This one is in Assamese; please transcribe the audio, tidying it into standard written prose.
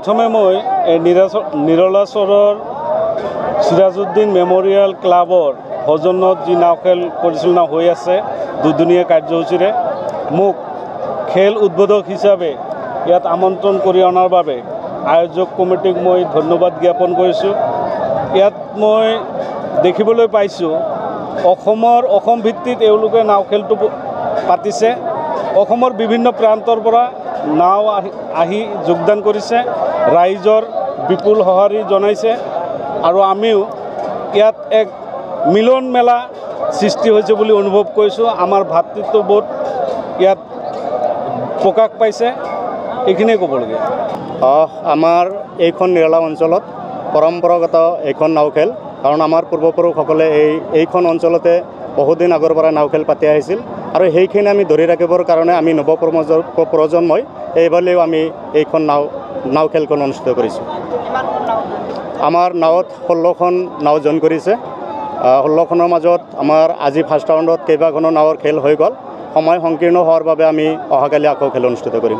প্ৰথমে মই এই নিৰলাচৰৰ সিৰাজউদ্দিন মেমৰিয়েল ক্লাবৰ সৌজন্যত যি নাও খেল পৰিচালনা হৈ আছে দুদিনীয়া কাৰ্যসূচীৰে মোক খেল উদ্বোধক হিচাপে ইয়াত আমন্ত্ৰণ কৰি অনাৰ বাবে আয়োজক কমিটিক মই ধন্যবাদ জ্ঞাপন কৰিছোঁ। ইয়াত মই দেখিবলৈ পাইছোঁ অসম ভিত্তিত এওঁলোকে নাও খেলটো পাতিছে। অসমৰ বিভিন্ন প্ৰান্তৰ পৰা নাও আহি যোগদান কৰিছে, ৰাইজৰ বিপুল সঁহাৰি জনাইছে আৰু আমিও ইয়াত এক মিলন মেলা সৃষ্টি হৈছে বুলি অনুভৱ কৰিছোঁ। আমাৰ ভাতৃত্ববোধ ইয়াত প্ৰকাশ পাইছে, এইখিনিয়ে ক'বলগীয়া। আমাৰ এইখন নিৰলা অঞ্চলত পৰম্পৰাগত এইখন নাও খেল, কাৰণ আমাৰ পূৰ্বপুৰুষসকলে এইখন অঞ্চলতে বহুদিন আগৰ পৰা নাও খেল পাতি আহিছিল আৰু সেইখিনি আমি ধৰি ৰাখিবৰ কাৰণে আমি প্ৰজন্মই এইবাৰেও আমি এইখন নাও খেলখন অনুষ্ঠিত কৰিছোঁ। আমাৰ নাৱত 16খন নাও জইন কৰিছে। 16খনৰ মাজত আমাৰ আজি ফাৰ্ষ্ট ৰাউণ্ডত কেইবাখনো নাৱৰ খেল হৈ গ'ল। সময় সংকীৰ্ণ হোৱাৰ বাবে আমি অহাকালি আকৌ খেল অনুষ্ঠিত কৰিম।